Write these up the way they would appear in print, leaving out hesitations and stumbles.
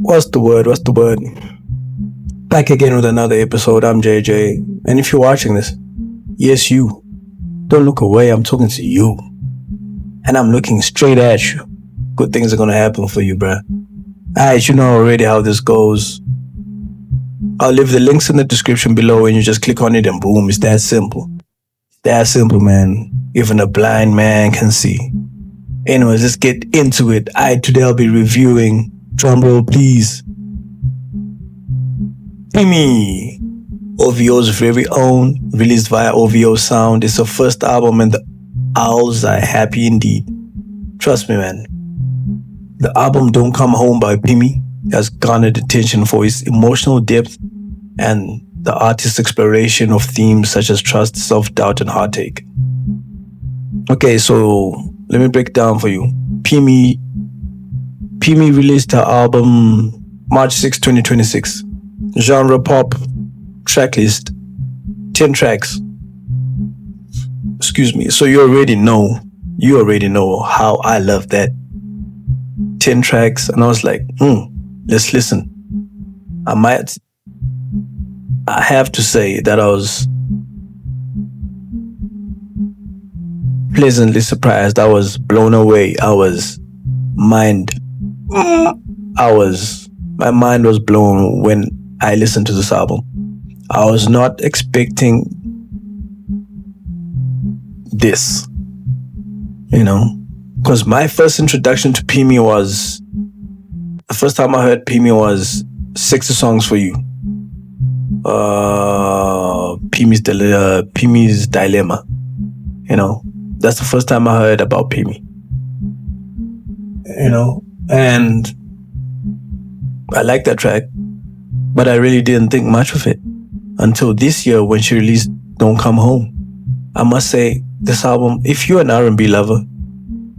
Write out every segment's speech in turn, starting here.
What's the word? What's the word? Back again with another episode. I'm JJ. And if you're watching this, yes, you. Don't look away. I'm talking to you. And I'm looking straight at you. Good things are going to happen for you, bruh. Alright, you know already how this goes. I'll leave the links in the description below and you just click on it and boom, it's that simple. That simple, man. Even a blind man can see. Anyways, let's get into it. Today I'll be reviewing, drumroll please, Pimmie, OVO's very own, released via OVO Sound. It's her first album and the owls are happy indeed. Trust me, man. The album Don't Come Home by Pimmie has garnered attention for its emotional depth and the artist's exploration of themes such as trust, self-doubt, and heartache. Okay, so let me break down for you. Pimmie released her album March 6, 2026. Genre pop, tracklist, 10 tracks. Excuse me. So you already know how I love that. 10 tracks, and I was like, let's listen. I have to say that I was pleasantly surprised. I was blown away. My mind was blown when I listened to this album. I was not expecting this, because my first introduction to Pimmie was, the first time I heard Pimmie was 60 Songs for You. Pimmie's Dilemma. That's the first time I heard about Pimmie. And I liked that track, but I really didn't think much of it until this year when she released Don't Come Home. I must say, this album, if you're an R&B lover,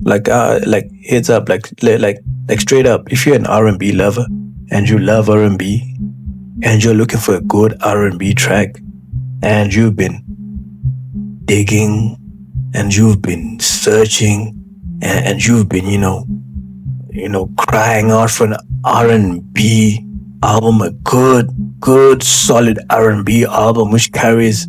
like heads up, like straight up, if you're an R&B lover and you love R&B and you're looking for a good R&B track and you've been digging and you've been searching and you've been, crying out for an R&B album, a good solid R&B album which carries,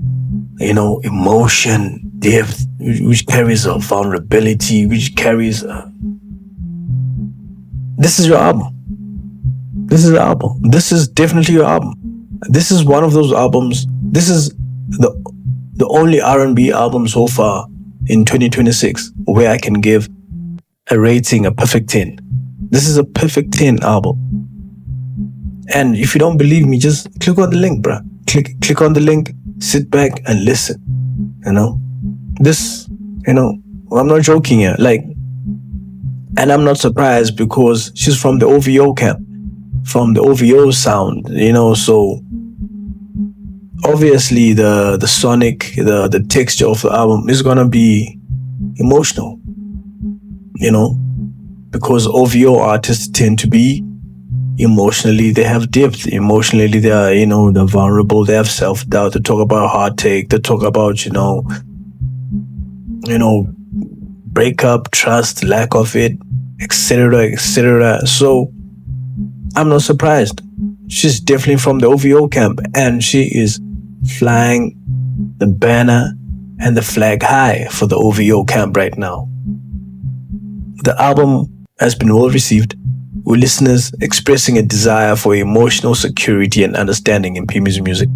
emotion, depth, which carries a vulnerability, which carries this is your album. This is the album. This is definitely your album. This is one of those albums. This is the only R&B album so far in 2026 where I can give a rating a perfect 10. This is a perfect 10 album. And if you don't believe me, just click on the link, bruh. Click on the link, sit back and listen. I'm not joking here. And I'm not surprised because she's from the OVO camp, from the OVO sound, so obviously the sonic, the texture of the album is gonna be emotional, because OVO artists tend to be emotionally, they have depth. Emotionally, they are, they're vulnerable. They have self-doubt. They talk about heartache. They talk about, breakup, trust, lack of it, etc., etc. So I'm not surprised. She's definitely from the OVO camp, and she is flying the banner and the flag high for the OVO camp right now. The album has been well received, with listeners expressing a desire for emotional security and understanding in Pimmie's music.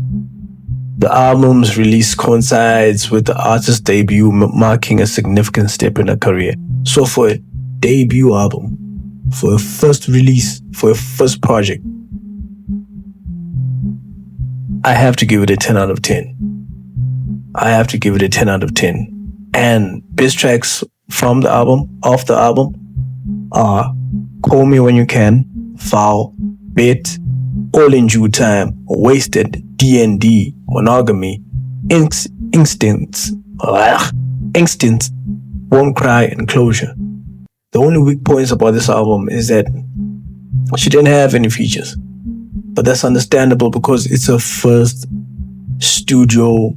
The album's release coincides with the artist's debut, marking a significant step in her career. So for a debut album, for a first release, for a first project, I have to give it a 10 out of 10. I have to give it a 10 out of 10. And best tracks from the album, off the album, are Call Me When You Can, Foul, Bit, All in Due Time, Wasted, D&D, Monogamy, Instance, Won't Cry, and Closure. The only weak points about this album is that she didn't have any features. But that's understandable because it's her first studio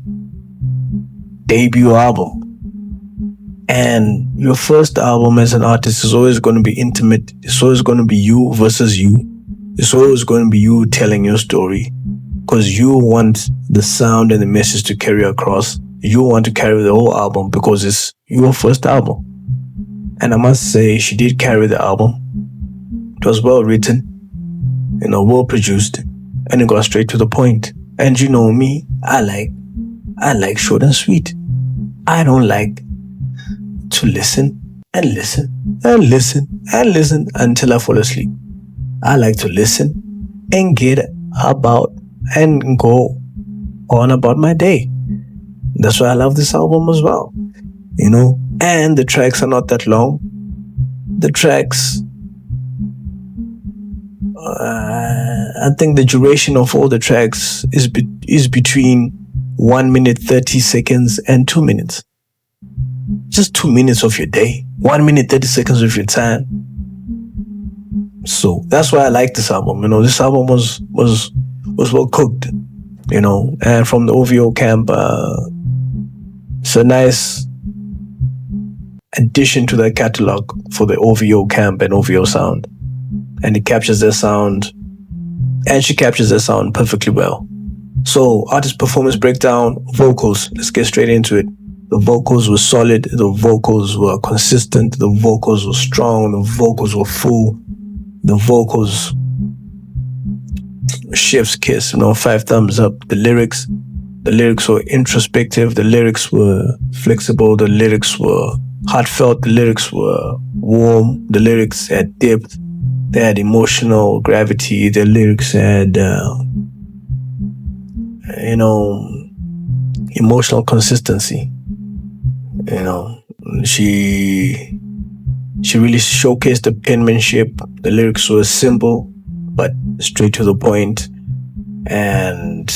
debut album. And your first album as an artist is always going to be intimate. It's always going to be you versus you. It's always going to be you telling your story because you want the sound and the message to carry across. You want to carry the whole album because it's your first album. And I must say, she did carry the album. It was well written, well produced, and it got straight to the point. And you know me, I like short and sweet. I don't like to listen and listen and listen and listen until I fall asleep. I like to listen and get about and go on about my day. That's why I love this album as well. And the tracks are not that long. The tracks, I think the duration of all the tracks is between 1 minute 30 seconds and 2 minutes. Just 2 minutes of your day, 1 minute 30 seconds of your time. So that's why I like this album. This album was well cooked. And from the OVO camp, it's a nice addition to the catalog for the OVO camp and OVO sound. And it captures their sound, and she captures their sound perfectly well. So, artist performance breakdown, vocals. Let's get straight into it. The vocals were solid. The vocals were consistent. The vocals were strong. The vocals were full. The vocals, chef's kiss, 5 thumbs up. The lyrics were introspective. The lyrics were flexible. The lyrics were heartfelt. The lyrics were warm. The lyrics had depth. They had emotional gravity. The lyrics had, emotional consistency. She really showcased the penmanship. The lyrics were simple, but straight to the point. And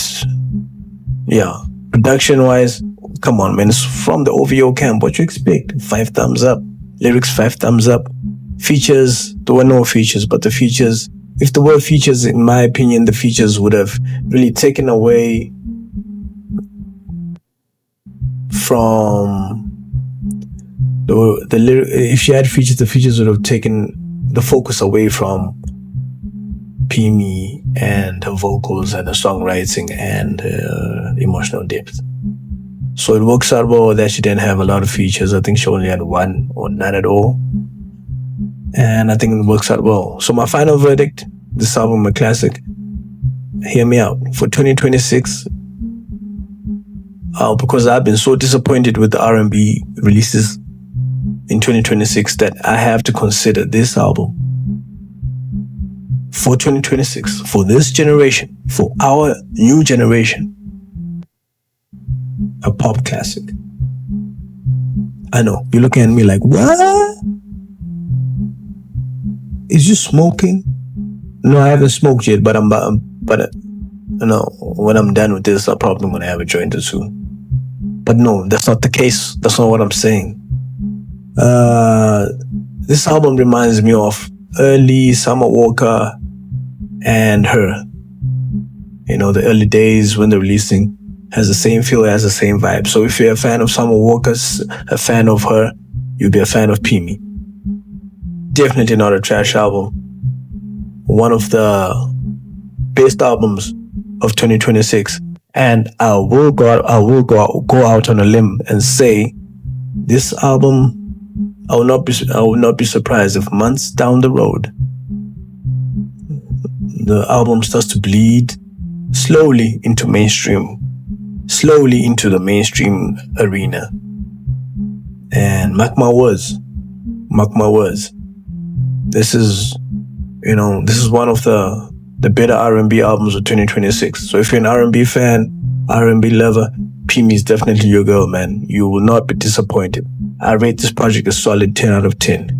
yeah, production-wise, come on, man. It's from the OVO camp. What you expect? 5 thumbs up. Lyrics, 5 thumbs up. Features, there were no features, but the features, if there were features, in my opinion, the features would have really taken away from the lyric. If she had features, the features would have taken the focus away from Pimmie and her vocals and her songwriting and emotional depth. So it works out well that she didn't have a lot of features. I think she only had 1 or none at all. And I think it works out well. So my final verdict, this album a classic. Hear me out. For 2026, because I've been so disappointed with the R&B releases in 2026 that I have to consider this album for 2026, for this generation, for our new generation, a pop classic. I know, you're looking at me like, what? Is you smoking? No, I haven't smoked yet, but when I'm done with this, I'm probably gonna have a joint or two. But no, that's not the case. That's not what I'm saying. This album reminds me of early Summer Walker and her. The early days when they're releasing has the same feel, has the same vibe. So if you're a fan of Summer Walker, a fan of her, you'll be a fan of Pimmie. Definitely not a trash album. One of the best albums of 2026. And I will go out on a limb and say this album, I will not be surprised if months down the road the album starts to bleed slowly into the mainstream arena. And mark my words. This is one of the better R&B albums of 2026. So if you're an R&B fan, R&B lover, Pimmie is definitely your girl, man. You will not be disappointed. I rate this project a solid 10 out of 10.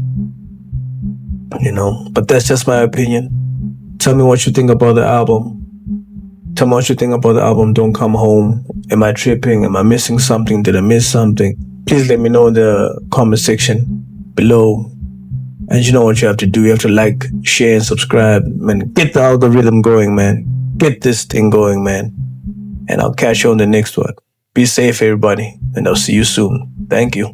But that's just my opinion. Tell me what you think about the album. Don't Come Home. Am I tripping? Am I missing something? Did I miss something? Please let me know in the comment section below. And you know what you have to do. You have to like, share, and subscribe. Man, get the algorithm going, man. Get this thing going, man. And I'll catch you on the next one. Be safe, everybody. And I'll see you soon. Thank you.